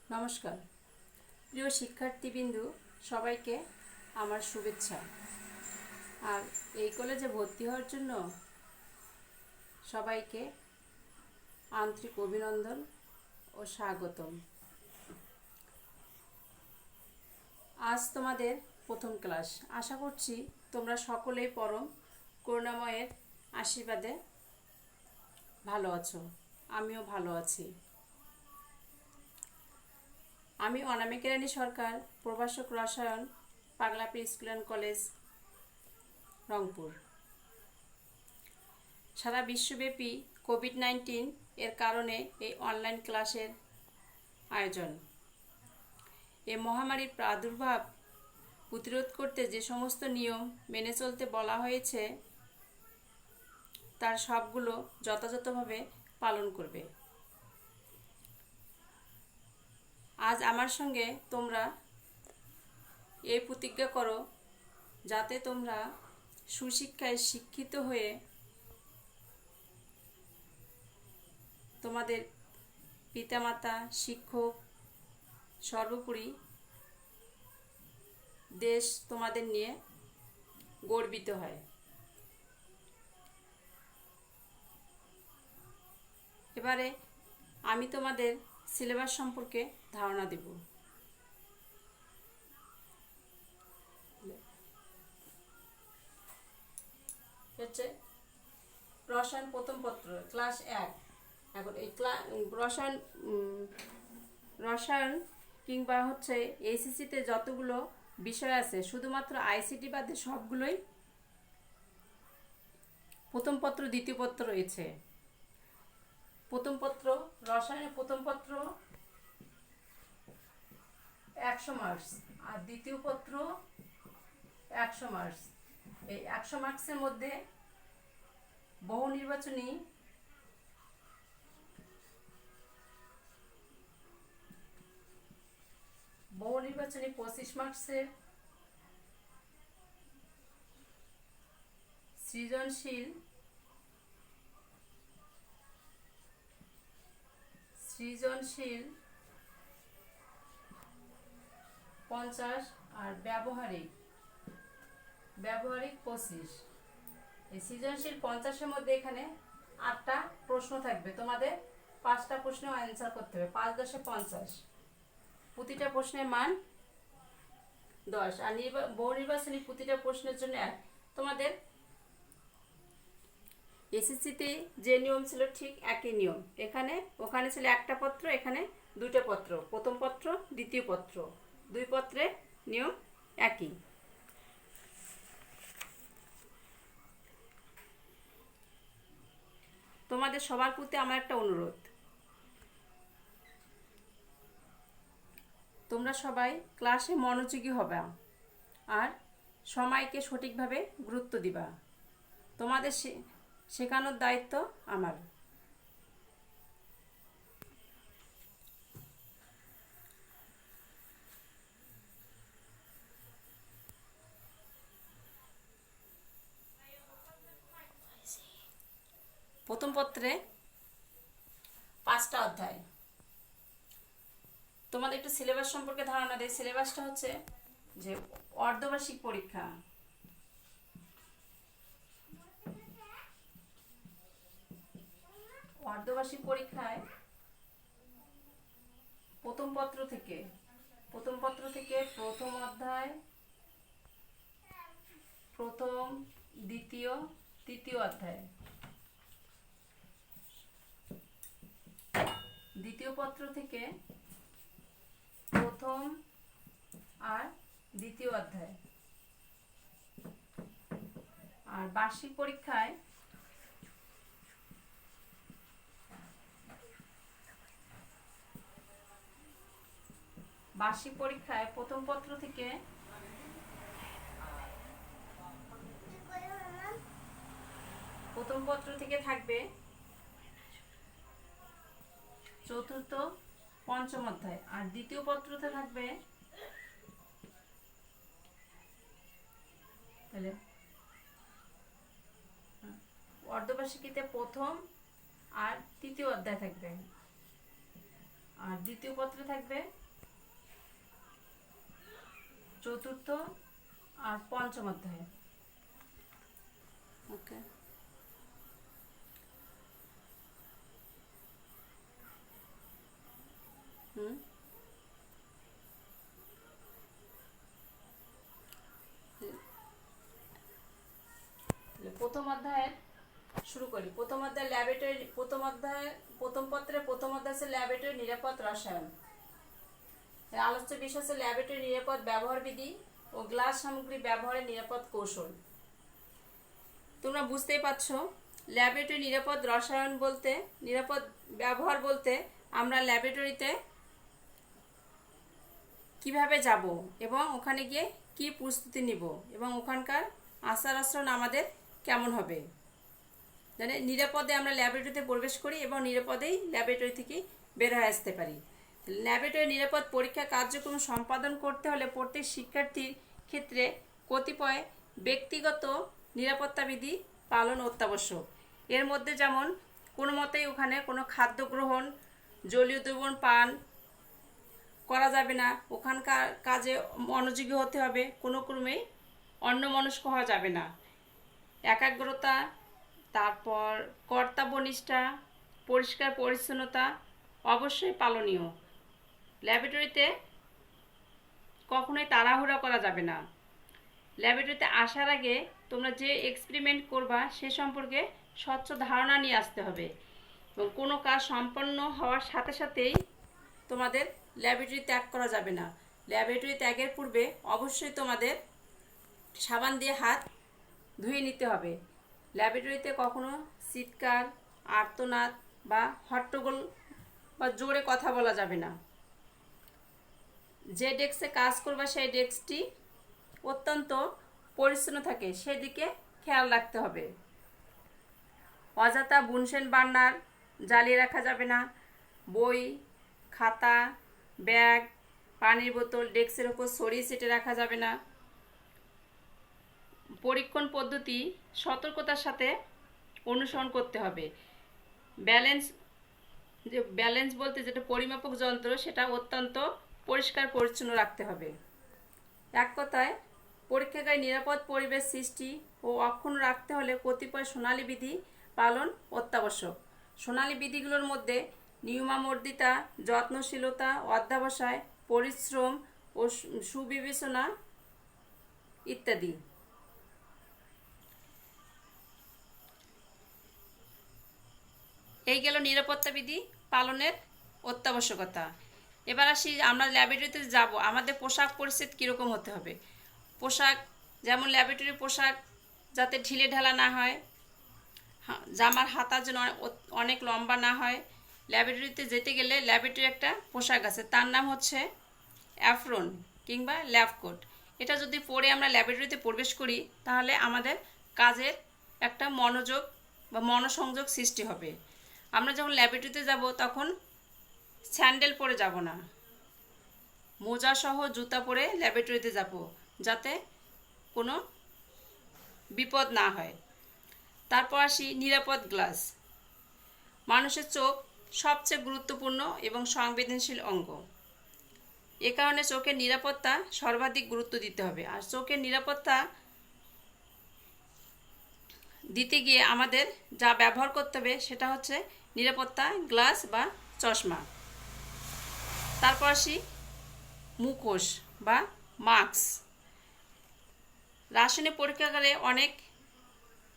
নমস্কার প্রিয় শিক্ষার্থীবৃন্দু, সবাইকে আমার শুভেচ্ছা। আর এই কলেজে ভর্তি হওয়ার জন্য সবাইকে আন্তরিক অভিনন্দন ও স্বাগতম। আজ তোমাদের প্রথম ক্লাস। আশা করছি তোমরা সকলেই পরম করুণাময়ের আশীর্বাদে ভালো আছো। আমিও ভালো আছি। আমি অনামিকা রানী সরকার, প্রভাষক রসায়ন, পাগলা pre school and college, Rangpur. সারা বিশ্বব্যাপী কোভিড-19 এর কারণে এই অনলাইন ক্লাসের আয়োজন। এই মহামারীর প্রাদুর্ভাব প্রতিরোধ করতে যে সমস্ত নিয়ম মেনে চলতে বলা হয়েছে তার সবগুলো যথাযথভাবে পালন করবে। আজ আমার সঙ্গে তোমরা এই প্রতিজ্ঞা করো যাতে তোমরা সুশিক্ষায় শিক্ষিত হয়ে তোমাদের পিতামাতা, শিক্ষক, সর্বোপরি দেশ তোমাদের নিয়ে গর্বিত হয়। এবারে আমি তোমাদের সিলেবাস সম্পর্কে ধারণা দেব। হচ্ছে রসায়ন প্রথম পত্র, ক্লাস 1। এখন এই রসায়ন কিংবা হচ্ছে এইচএসসিতে যতগুলো বিষয় আছে শুধুমাত্র আইসিটি বাদে সবগুলোই প্রথম পত্র দ্বিতীয় পত্র রয়েছে। প্রথম পত্র রসায়নের প্রথম পত্র 100 মার্কস আর দ্বিতীয় পত্র 100 মার্কস। এই 100 মার্কসের মধ্যে বহু নির্বাচনী 25 মার্কসের, সৃজনশীল 50 আর ব্যবহারিক 25। এই সৃজনশীল 50-এর মধ্যে এখানে 8টা প্রশ্ন থাকবে। তোমাদের 5টা প্রশ্নের অ্যান্সার করতে হবে। 5 × 10 = 50। প্রতিটা প্রশ্নের মান 10 আর বহু নির্বাচনী প্রতিটা প্রশ্নের জন্য 1। তোমাদের এসএসসিতে যে নিয়ম ছিল ঠিক একই নিয়ম। ওখানে ছিল একটা পত্র, এখানে 2টা পত্র, প্রথম পত্র দ্বিতীয় পত্র, 2 পত্রের নিয়ম একই। তোমাদের সবার প্রতি আমার একটা অনুরোধ, তোমরা সবাই ক্লাসে মনোযোগী হবে আর সময়কে সঠিকভাবে গুরুত্ব দিবা। তোমাদের শেখানোর দায়িত্ব আমার। প্রথম পত্রে 5টা অধ্যায়। তোমাদের একটু সিলেবাস সম্পর্কে ধারণা দেয়। সিলেবাসটা হচ্ছে যে অর্ধবার্ষিক পরীক্ষা, অর্ধবার্ষিক পরীক্ষায় প্রথম পত্র থেকে প্রথম অধ্যায়, প্রথম, দ্বিতীয়, তৃতীয় অধ্যায়, দ্বিতীয় পত্র থেকে প্রথম আর দ্বিতীয় অধ্যায়। আর বার্ষিক পরীক্ষায় প্রথম পত্র থেকে থাকবে চতুর্থ, পঞ্চম অধ্যায়। আর দ্বিতীয় পত্রতে থাকবে তাহলে অর্ধবার্ষিকীতে প্রথম আর তৃতীয় অধ্যায় থাকবে। আর দ্বিতীয় পত্রে থাকবে চতুর্থ আর পঞ্চম অধ্যায়। ওকে, প্রথম অধ্যায় শুরু করি। প্রথম অধ্যায় ল্যাবরেটরি, প্রথম পত্রে প্রথম অধ্যায় আছে ল্যাবরেটরি নিরাপদ রসায়ন। আলোচ্য বিষয় হচ্ছে ল্যাবরেটরি নিরাপদ ব্যবহার বিধি ও গ্লাস সামগ্রী ব্যবহারের নিরাপদ কৌশল। তোমরা বুঝতেই পারছো, ল্যাবরেটরি নিরাপদ রসায়ন বলতে, নিরাপদ ব্যবহার বলতে আমরা ল্যাবরেটরিতে কিভাবে যাব এবং ওখানে গিয়ে কি প্রস্তুতি নিব এবং ওখানকার আচার আচরণ আমাদের কেমন হবে, মানে নিরাপদে আমরা ল্যাবরেটরিতে প্রবেশ করি এবং নিরাপদেই ল্যাবরেটরি থেকে বের হয়ে আসতে পারি। ল্যাবরেটরি নিরাপদ পরীক্ষা কার্যক্রম সম্পাদন করতে হলে প্রত্যেক শিক্ষার্থীর ক্ষেত্রে কতিপয় ব্যক্তিগত নিরাপত্তা বিধি পালন অত্যাবশ্যক। এর মধ্যে যেমন কোনো মতেই ওখানে কোনো খাদ্য গ্রহণ, জলীয় দ্রবণ পান করা যাবে না, ওখানকার কাজে মনোযোগী হতে হবে, কোনো ক্রমেই অন্যমনস্ক হওয়া যাবে না, একাগ্রতা, তারপর কর্তব্যনিষ্ঠা, পরিষ্কার পরিচ্ছন্নতা অবশ্যই পালনীয়। ল্যাবরেটরিতে কখনোই তাড়াহুড়া করা যাবে না। ল্যাবরেটরিতে আসার আগে তোমরা যে এক্সপেরিমেন্ট করবা সে সম্পর্কে স্বচ্ছ ধারণা নিয়ে আসতে হবে এবং কোনো কাজ সম্পন্ন হওয়ার সাথে সাথেই তোমাদের ল্যাবরেটরি ত্যাগ করা যাবে না। ল্যাবরেটরি ত্যাগের পূর্বে অবশ্যই তোমাদের সাবান দিয়ে হাত ধুয়ে নিতে হবে। ল্যাবরেটরিতে কখনো চিৎকার, আর্তনাদ বা হট্টগোল বা জোরে কথা বলা যাবে না। যে ডেস্কে কাজ করবা সেই ডেস্কটি অত্যন্ত পরিচ্ছন্ন থাকে সেদিকে খেয়াল রাখতে হবে। অযথা বুনসেন বার্নার জ্বালিয়ে রাখা যাবে না। বই, খাতা, ব্যাগ, পানির বোতল ডেস্কের ওপর সরিয়ে সেটে রাখা যাবে না। পরীক্ষণ পদ্ধতি সতর্কতার সাথে অনুসরণ করতে হবে। ব্যালেন্স বলতে যেটা পরিমাপক যন্ত্র সেটা অত্যন্ত পরিষ্কার পরিচ্ছন্ন রাখতে হবে। এক কথায় পরীক্ষাগারে নিরাপদ পরিবেশ সৃষ্টি ও অক্ষুণ্ণ রাখতে হলে কতিপয় সোনালী বিধি পালন অত্যাবশ্যক। সোনালী বিধিগুলোর মধ্যে নিয়মাবর্তিতা, যত্নশীলতা, অধ্যবসায়, পরিশ্রম ও সুবিবেচনা ইত্যাদি। এই গেল নিরাপত্তা বিধি পালনের অত্যাবশ্যকতা। এবার আসি, আমরা ল্যাবরেটরিতে যাব, আমাদের পোশাক পরিচ্ছদ কীরকম হতে হবে। পোশাক যেমন ল্যাবরেটরি পোশাক যাতে ঢিলে ঢালা না হয়, জামার হাতা যেন অনেক লম্বা না হয়। ল্যাবরেটরিতে যেতে গেলে ল্যাবরেটরি একটা পোশাক আছে, তার নাম হচ্ছে অ্যাপ্রন কিংবা ল্যাব কোট। এটা যদি পরে আমরা ল্যাবরেটরিতে প্রবেশ করি তাহলে আমাদের কাজের একটা মনোযোগ বা মনোসংযোগ সৃষ্টি হবে। আমরা যখন ল্যাবরেটরিতে যাব তখন স্যান্ডেল পরে যাব না, মোজা সহ জুতা পরে ল্যাবরেটরিতে যাব যাতে কোনো বিপদ না হয়। তারপর আসি নিরাপদ গ্লাস। মানুষের চোখ সবচেয়ে গুরুত্বপূর্ণ এবং সংবেদনশীল অঙ্গ। এ কারণে চোখের নিরাপত্তা সর্বাধিক গুরুত্ব দিতে হবে। আর চোখের নিরাপত্তা দিতে গিয়ে আমাদের যা ব্যবহার করতে হবে সেটা হচ্ছে নিরাপত্তা গ্লাস বা চশমা। তারপর আসি মুখোশ বা মাস্ক। রাসায়নিক পরীক্ষাগারে অনেক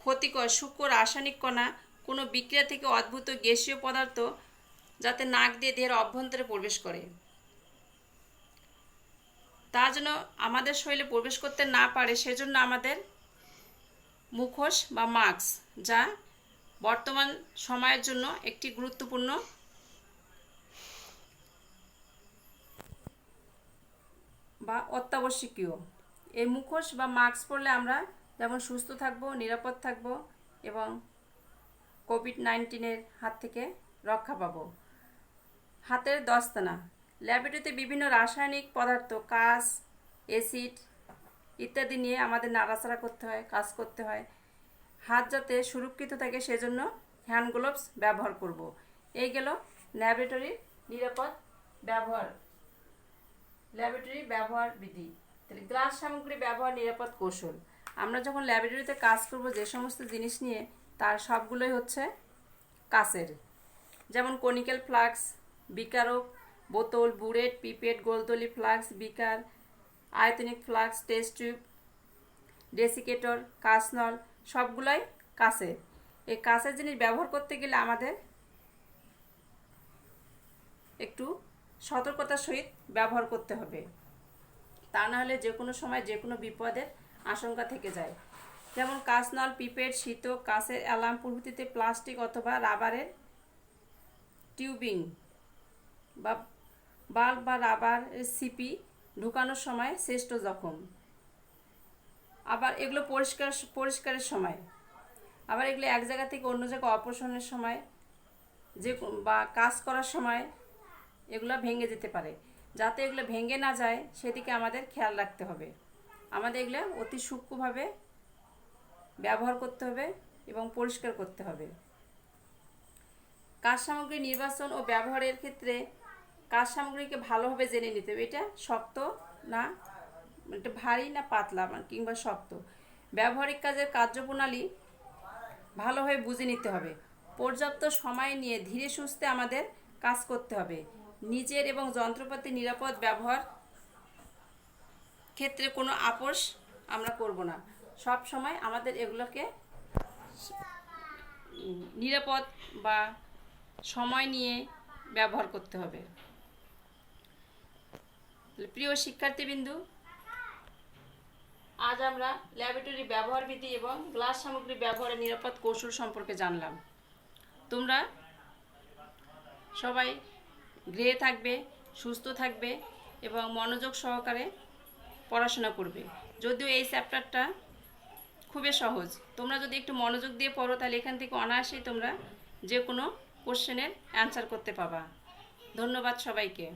ক্ষতিকর সূক্ষ্ম রাসায়নিক কণা, কোনো বিক্রিয়া থেকে উদ্ভূত গ্যাসীয় পদার্থ যাতে নাক দিয়ে দেহের অভ্যন্তরে প্রবেশ করে, তা যেন আমাদের শরীরে প্রবেশ করতে না পারে সেজন্য আমাদের মুখোশ বা মাস্ক, যা বর্তমান সময়ের জন্য একটি গুরুত্বপূর্ণ বা অত্যাবশ্যকীয়। এই মুখোশ বা মাস্ক পরলে আমরা যেমন সুস্থ থাকব, নিরাপদ থাকব এবং কোভিড-19 হাত থেকে রক্ষা পাব। হাতের দস্তানা। ল্যাবরেটরিতে বিভিন্ন রাসায়নিক পদার্থ, কাঁচ, অ্যাসিড ইত্যাদি নিয়ে আমাদের নাড়াচাড়া করতে হয়, কাজ করতে হয়। হাত যাতে সুরক্ষিত থাকে সেজন্য হ্যান্ড গ্লোভস ব্যবহার করব। এই গেল ল্যাবরেটরির নিরাপদ ব্যবহার, ল্যাবরেটরি ব্যবহার বিধি। তাহলে গ্লাস সামগ্রী ব্যবহার নিরাপদ কৌশল। আমরা যখন ল্যাবরেটরিতে কাজ করব যে সমস্ত জিনিস নিয়ে, তার সবগুলোই হচ্ছে কাচের। যেমন কনিক্যাল ফ্লাস্ক, বিকারক, বোতল, বুরেট, পিপেট, গোলতলি ফ্লাস্ক, বিকার, আয়তনিক ফ্লাস্ক, টেস্ট টিউব, ডেসিকেটর, কাঁচনল, সবগুলোই কাচের। এই কাচের জিনিস ব্যবহার করতে গেলে আমাদের একটু সতর্কতার সহিত ব্যবহার করতে হবে, তা না হলে যে কোনো সময় যে কোনো বিপদের আশঙ্কা থেকে যায়। যেমন কাঁচনল, পিপেট, শীতক, কাঁচের অ্যালার্ম প্রভৃতিতে প্লাস্টিক অথবা রাবারের টিউবিং বা বাল্ব বা রাবারের সিপি ঢুকানোর সময় শ্রেষ্ঠ জখম। আবার এগুলো পরিষ্কারের সময়, আবার এগুলো এক জায়গা থেকে অন্য জায়গায় অপসারণের সময় বা কাজ করার সময় এগুলো ভেঙে যেতে পারে। যাতে এগুলো ভেঙে না যায় সেদিকে আমাদের খেয়াল রাখতে হবে। আমাদের এগুলো অতি সূক্ষ্মভাবে ব্যবহার করতে হবে এবং পরিষ্কার করতে হবে। কাজ সামগ্রী নির্বাচন ও ব্যবহারের ক্ষেত্রে কাজ সামগ্রীকে ভালোভাবে জেনে নিতে হবে। এটা শক্ত না, এটা ভারী না পাতলা কিংবা শক্ত। ব্যবহারিক কাজের কার্যপ্রণালী ভালোভাবে বুঝে নিতে হবে। পর্যাপ্ত সময় নিয়ে ধীরে সুস্থে আমাদের কাজ করতে হবে। নিজের এবং যন্ত্রপাতি নিরাপদ ব্যবহার ক্ষেত্রে কোনো আপোষ আমরা করব না। সব সময় আমাদের এগুলোকে নিরাপদ বা সময় নিয়ে ব্যবহার করতে হবে। প্রিয় শিক্ষার্থীবৃন্দু, আজ আমরা ল্যাবরেটরি ব্যবহার বিধি এবং গ্লাস সামগ্রী ব্যবহারের নিরাপদ কৌশল সম্পর্কে জানলাম। তোমরা সবাই গৃহে থাকবে, সুস্থ থাকবে এবং মনোযোগ সহকারে পড়াশোনা করবে। যদিও এই চ্যাপ্টারটা খুবই সহজ, তোমরা যদি একটু মনোযোগ দিয়ে পড়ো তাহলে এখান থেকে অনায়াসেই তোমরা যে কোনো কোশ্চেনের অ্যান্সার করতে পাবা। ধন্যবাদ সবাইকে।